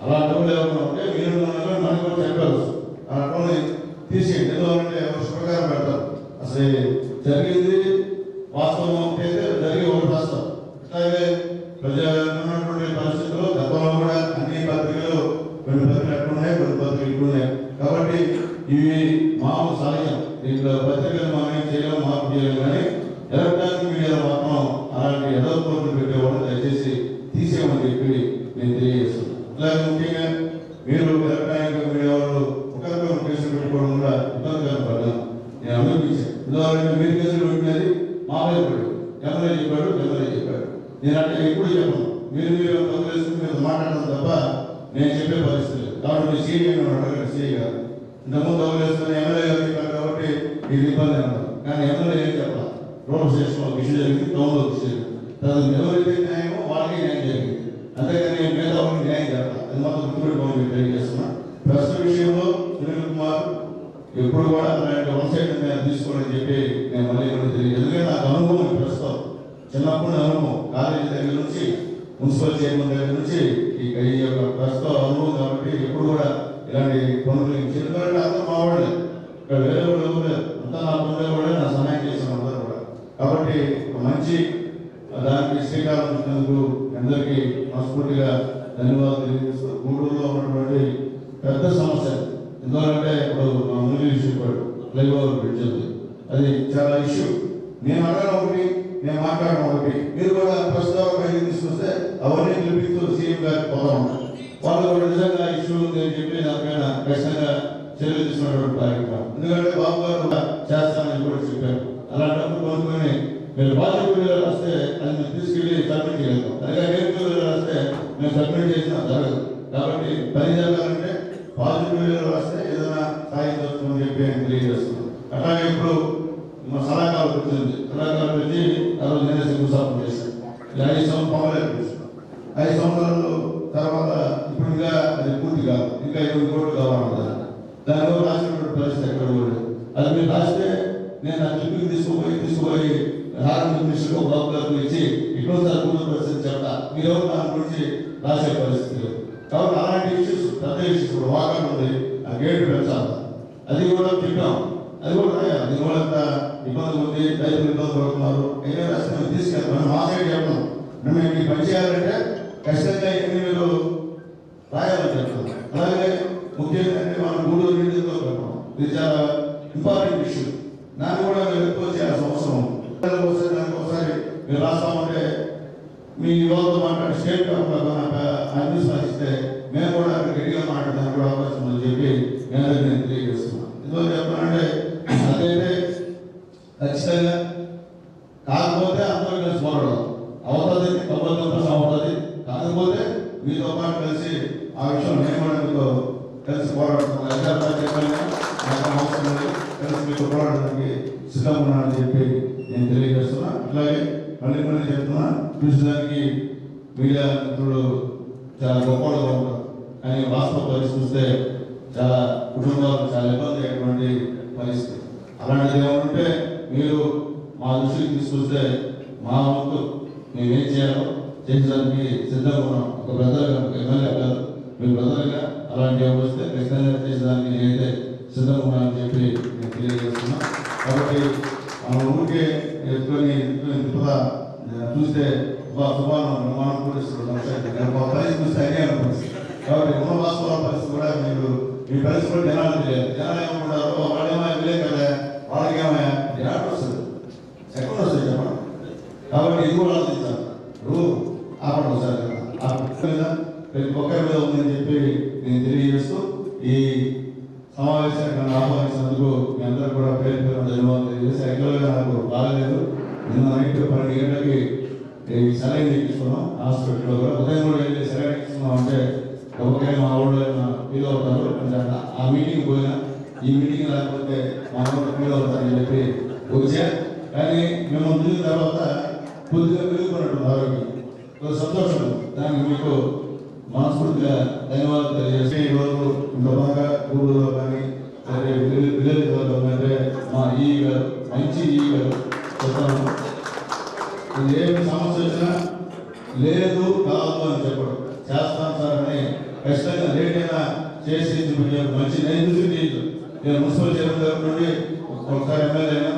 అలాంటి వాళ్ళు ఏమన్నా ఉంటే మీరు మనకు కూడా చెప్పారు. అలాంటి వాళ్ళని తీసేయండి. ఎందుకంటే ఇష్ట ప్రకారం పెడతారు. అసలు జరిగింది వాస్తవం అయితే జరిగి ఒకటి రాస్తాం. అట్లాగే ప్రజలున్నటువంటి పరిస్థితుల్లో గతంలో కూడా అన్ని పత్రికలు కొన్ని పత్రికలు ఎట్లున్నాయి, కొన్ని పత్రికలు ఇట్లున్నాయి. కాబట్టి ఇవి మామూలు సహజం. దీంట్లో పత్రికలు మనం చేయడం మార్పు చేయలేము. కానీ ఎలక్ట్రానిక్ మీడియాలో మాత్రం అలాంటి ఎదోపతులు పెట్టేవాళ్ళు దయచేసి తీసేయమని చెప్పి నేను తెలియజేస్తున్నాను. అలాగే ముఖ్యంగా మీరు ఎలక్ట్రానిక్ మీడియా వాళ్ళు ఒకరికొకరు కేసులు పెట్టుకోవడం కూడా ఇబ్బందికరం పడ్డాను. నేను అనుభవించాను. ఉదాహరణకు మీరు కేసులు పెట్టినది మా మీద పడ్డాడు. ఎమ్మెల్యే చెప్పాడు. నేను అంటే ఎప్పుడు చెప్పను. మీరు వదిలేసుకుని మీరు మాట్లాడడం తప్ప నేను చెప్పే పరిస్థితి లేదు. కాబట్టి మీరు సీఏ అడగండి. సీఏ గారు ఇంతకుముందు వదిలేసుకుని ఎమ్మెల్యే గారు చెప్పారు కాబట్టి ఇది ఇబ్బంది అన్నారు. కానీ ఎమ్మెల్యే ఏం చెప్పాలి? రోడ్ స్టేషన్లో ఒక ఇష్యూ జరిగింది, టౌన్లో ఒక ఇష్యూ జరిగింది. తనకు ఎవరైతే న్యాయమో వాళ్ళకి న్యాయం జరిగింది. అంతేగాని మిగతా వాళ్ళకి న్యాయం జరగాలి. అది మాత్రం గుర్తుపెట్టుకోమని తెలియజేస్తున్నా. ప్రస్తుత విషయంలో సునీల్ కుమార్ ఎప్పుడు కూడా అలాంటి వన్ సైడ్ నేను తీసుకోవాలని చెప్పి నేను మళ్ళీ కూడా తెలియదు. ఎందుకంటే నాకు అనుభవం ప్రస్తుతం చిన్నప్పుడు అనుభవం కాలేజీ దగ్గర నుంచి మున్సిపల్ చైర్మన్ దగ్గర నుంచి ఈ యొక్క ప్రస్తుతం అనుభవం. కాబట్టి ఎప్పుడు కూడా ఇలాంటి పనులు ఎందుకంటే అందరూ మా వాళ్ళే, ఇక్కడ వేరే వాళ్ళు ఎవరు లేదు. అంతా నా పనులే కూడా నా సహాయం చేసిన అందరూ కూడా. కాబట్టి ఒక మంచి దానికి శ్రీకారం ఇచ్చినందుకు అందరికీ మనస్ఫూర్తిగా ధన్యవాదాలు తెలియజేస్తూ గూడూరులో ఉన్నటువంటి పెద్ద సమస్య ఎందుకంటే ఇప్పుడు మా ముందు ఇష్యూ ఫ్లైఓవర్ బ్రిడ్జ్ ఉంది. అది చాలా ఇష్యూ. నేను అడగడం ఒకటి నేను మాట్లాడడం ఒకటి, మీరు కూడా ప్రస్తుతం బయటకు తీసుకొస్తే అవన్నీ పిలిపిస్తూ సీఎం గారికి పోతా ఉంటారు. వాళ్ళు కూడా నిజంగా ఇష్యూ ఉంది అని చెప్పి దానిపైన ఖచ్చితంగా చర్యలు తీసుకున్నటువంటి కార్యక్రమం. ఎందుకంటే బాబు గారు కూడా చేస్తానని కూడా చెప్పారు. అలాంటప్పుడు కొనుక్కొని మీరు పాజిటివ్ వేలో వస్తే అది మేము తీసుకెళ్ళి సబ్మిట్ చేయగలుగుతాం. అలాగే నెగిటివ్ వేలో వస్తే మేము సబ్మిట్ చేసినా జరగదు. కాబట్టి పని జరగాలంటే పాజిటివ్ వేలో వస్తే ఏదైనా సాయం వస్తుందని చెప్పి నేను తెలియజేస్తున్నాను. అట్లాగే ఇప్పుడు మా సలహాకాలు వచ్చింది, సలహాకాలు వచ్చి ఆ రోజు నేనే శంకుస్థాపన చేశాను. 5 సంవత్సరాలు పవలేదు 5 సంవత్సరాలు తర్వాత ఇప్పుడు ఇంకా అది పూర్తి కాదు, ఇంకా 20 కోట్లు కావాలన్నారు. దానిలో రాసినటువంటి పరిస్థితి ఎక్కడ కూడా అది మీరు రాస్తే నేను ఆ క్లిప్పింగ్ తీసుకుపోయి హారం మినిస్టర్గా బాబు గారికి ఇచ్చి ఇట్లోసారి పూర్తి పరిస్థితి చెప్తా, మీరెవరు దాని గురించి రాసే పరిస్థితి లేదు. కాబట్టి అలాంటి ఇష్యూస్ పెద్ద ఇష్యూస్ కూడా వాకర్ ఉంది, ఆ గేట్ పెంచాలి, అది కూడా చెప్పాం, అది కూడా రాయాలి. దీనివల్ల ఎంత ఇబ్బంది ఉంది, రైతులు ఇబ్బంది పడుతున్నారు, ఏదో రాస్తే మేము తీసుకెళ్తాం. మా సైడ్ చెప్పడం మేము మీకు పని చేయాలంటే ఖచ్చితంగా ఎన్ని మీరు రాయాలని చెప్తాం. అలాగే ముఖ్యంగా మనం గూడూరు నీటితో పెట్టడం ఇది చాలా ఇంపార్టెంట్ ఇష్యూ. దాన్ని కూడా మీరు ఎక్కువ చేయాల్సిన అవసరం ఉంది. దానికి ఒకసారి మీరు రాస్తామంటే మీ యువతతో మాట్లాడి స్టేట్ అడ్మిషన్ ఇస్తే మేము కూడా అక్కడ గట్టిగా మాట్లాడడానికి కూడా అవకాశం ఉందని చెప్పి నేను తెలియజేస్తున్నాను. ఎందువల్ల చెప్పాలంటే అదైతే ఖచ్చితంగా కాకపోతే అందరూ కలిసి పోరాడదాం, అవుతుంది కంపల్సరీ అవుతుంది. కాకపోతే మీతో పాటు కలిసి ఆ విషయం నేను కూడా మీతో కలిసి పోరాడుతున్నాను. అధికారులు చెప్పాలి నాకు అవసరం లేదు, కలిసి మీతో పోరాడడానికి సిద్ధంగా ఉన్నానని చెప్పి నేను తెలియజేస్తున్నా. అట్లాగే మళ్ళీ చెప్తున్నా, చూసేదానికి మీడియా మిత్రులు చాలా గొప్పగా ఉంటారు, కానీ వాస్తవ పరిస్థితి చూస్తే చాలా కుటుంబాలు చాలా ఇబ్బంది అయ్యేటువంటి పరిస్థితి. అలాంటిది ఏమంటే మీరు మా దృష్టికి తీసుకొస్తే మా వంతు మేమేం చేయాలో చేసేదానికి సిద్ధంగా ఉన్నాం. ఒక బ్రదర్గా, ఒక ఎమ్మెల్యే కాదు, మీ బ్రదర్గా అలాంటివి వస్తే ఖచ్చితంగా చేసేదానికి నేనైతే సిద్ధంగా ఉన్నానని చెప్పి నేను తెలియజేస్తున్నా. కాబట్టి మన ఊరికే ఎత్తుకొని చూస్తే సుమారు నిర్మాణం కూడా పరిస్థితి చూస్తే అనే పరిస్థితి. కాబట్టి ఉన్న వాస్తవ పరిస్థితి కూడా మీరు మీ పరిస్థితి కూడా జనాలు తెలియాలి. జనాలు ఏమనుకుంటారు, వాళ్ళేమో వెళ్ళే కదా, వాళ్ళకేమయ్యా ఎక్కడ వస్తుంది, ఎక్కడ వస్తుంది చెప్పండి. కాబట్టి ఇది కూడా ఆలోచించాలి. ఇప్పుడు ఆపడం సార్ మీద ప్రతి ఒక్కరి మీద ఉందని చెప్పి నేను తెలియజేస్తూ ఈ సమావేశానికి నన్ను ఆహ్వానించినందుకు మీ అందరూ కూడా పేరు పేరు ధన్యవాదాలు తెలియజేసి, యాక్చువల్గా నాకు బాగలేదు, నిన్న నైట్ 12 గంటలకి ఈ సెలైన్ ఎక్కించుకున్నాం హాస్పిటల్లో కూడా. ఉదయం కూడా వెళ్ళి సెలైన్ ఎక్కించుకున్నాం అంటే ఒకరికై మా ఊళ్ళో ఫీల్ అవుతారు. ఆ మీటింగ్ పోయినా ఈ మీటింగ్ లేకపోతే మా ఊళ్ళో ఫీల్ అవుతారని చెప్పి వచ్చా. కానీ మేము చూసిన తర్వాత కొద్దిగా పెరుగుతున్నట్టు ఆరోగ్యం కొద్దిగా సంతోషం. దానికి మీకు మనస్ఫూర్తిగా ధన్యవాదాలు తెలియజేసి, ఈరోజు ఇంత బాగా ఊళ్ళో కానీ విలేజ్ అంటే మా ఈ గారు మంచి ఈ గారు చెప్తాను, ఇది ఏమి సమస్య వచ్చినా లేదు కాదు అని చెప్పడం, చేస్తాను సార్ అని ఖచ్చితంగా లేటైనా చేసి చూపించారు. మంచి నేను చూసి చేయదు. నేను మున్సిపల్ చైర్మన్ దగ్గర నుండి ఒకసారి ఎమ్మెల్యే అయినా,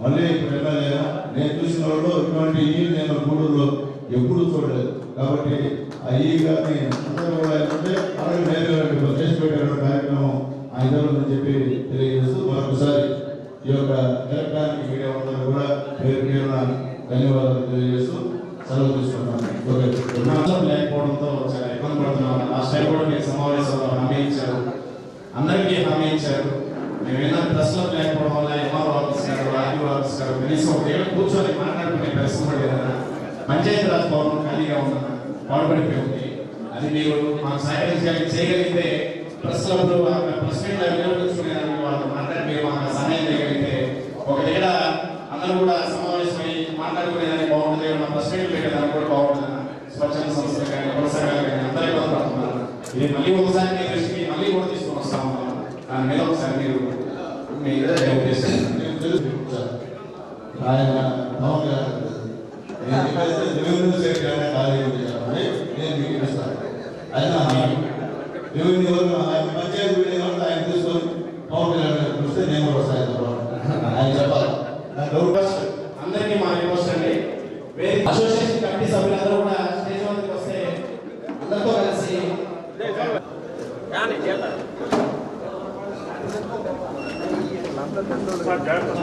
మళ్ళీ ఇప్పుడు ఎమ్మెల్యే అయినా, నేను చూసిన వాళ్ళు ఇటువంటి ఈ నేను గూడూరులో ఎప్పుడూ చూడలేదు. కాబట్టి ఆ ఈ గారిని అందరూ కూడా ఏంటంటే అలాగే నేరుగా చేసి పెట్టే కార్యక్రమం ఆయన జరుగుతుందని చెప్పి తెలియజేస్తూ మరొకసారి ఈ యొక్క ఎలక్ట్రానిక్ మీడియా అందరూ కూడా పేరు పేరున ధన్యవాదాలు తెలియజేస్తూ సెలవు తీసుకుంటున్నాను. లేకపోవడంతో చాలా ఇబ్బంది పడుతున్నాం. లాస్ట్ టైం కూడా మీరు సమావేశంలో హామీ ఇచ్చారు, అందరికీ హామీ ఇచ్చారు. మేము ఏదైనా ప్రెస్లో లేకపోవడం వల్ల ఎంఆర్ఓ ఆఫీస్ గారు, ఆర్డీఓ ఆఫీస్ గారు కనీసం ఒక ఏడు కూర్చొని మాట్లాడుకునే పరిస్థితి కూడా లేదన్నా. పంచాయతీరాజ్ భవనం ఖాళీగా ఉందన్న, పాడుపడిపోయి ఉంది. అది మీరు మాకు సహాయం చేయగలిగితే ప్రెస్లో ప్రెస్ మీట్లో వినియోగించుకునేదానికి వాళ్ళతో మాట్లాడి మీరు మాకు సహాయం చేయగలిగితే ఒక దగ్గర అందరూ కూడా సమావేశమై మాట్లాడుకునేదానికి బాగుంటుంది, ప్రెస్ మీట్లు పెట్టేదానికి కూడా బాగుంటుంది. స్వచ్ఛంద సంస్థలు కానీ వ్యవసాయాలు కానీ అందరూ ఇబ్బంది పడుతున్నారు. ఇది మళ్ళీ ఒకసారి మీ దృష్టికి మళ్ళీ కూడా తీసుకొని వస్తాము. దాని మీద ఒకసారి మీరు మీ ఉద్దేశం ఆయన పవన్ గారు రెవెన్యూ సెక్రటరీ ఖాళీ ఉంది కాబట్టి నేను మీకు ఇస్తాను. ఆయన రెవెన్యూ ఆయన పంచాయతీ బిల్డింగ్ ఆయన తీసుకొని పవన్ కళ్యాణ్ చూస్తే నేను కూడా వస్తాను ఆయన చెప్పాలి. అందరికీ మా రిక్వెస్ట్ అండి, అసోసియేషన్ కమిటీ సభ్యులందరూ కూడా స్టేజ్ వద్దకు వస్తే అందరితో కలిసి జాగ్రత్త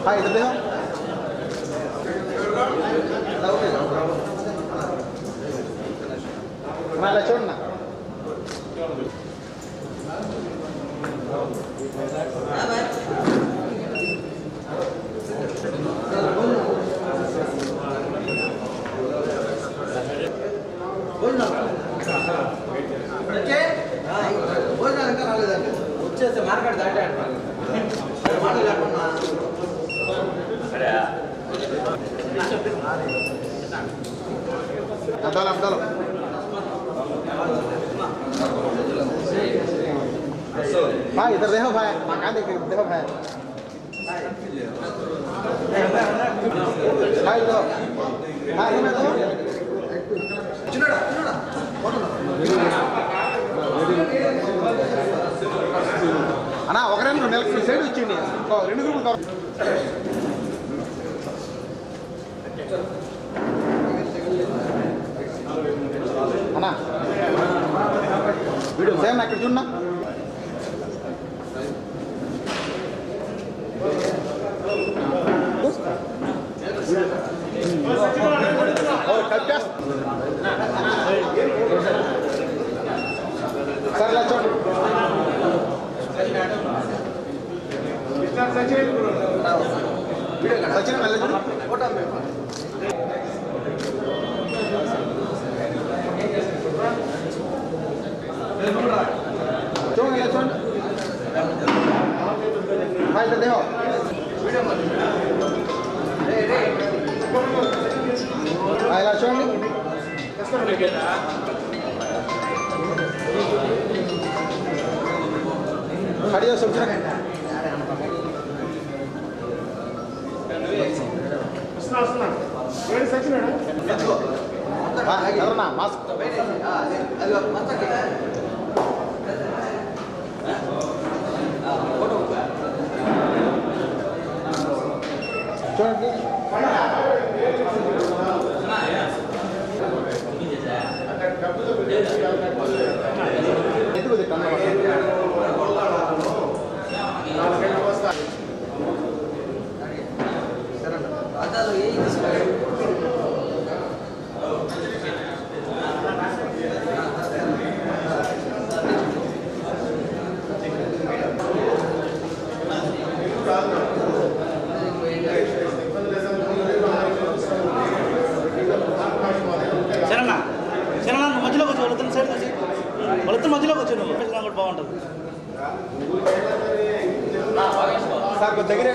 Hai, इधर देखो। Mana छोड़ना? వచ్చేస్తే మార్కెట్ దాటే Abdal, Abdal. Bhai, इधर देखो भाई, मकान देखो भाई. Bhai देखो. Bhai देखो. चुनड़ा, चुनड़ा. అన్నా ఒక రెండు నెలకి సైడ్ వచ్చింది రెండు గ్రూపులు అన్నా వీడియో సేమ్ అక్కడ చూడన్నా సార్ ఇలా చూడండి सचिन फोटो में भाई तो देखो भाई చూడండి खड़ी हो सब मास्क చూడండి మధ్యలోకి వచ్చి నువ్వు బాగుంటుంది సార్ దగ్గర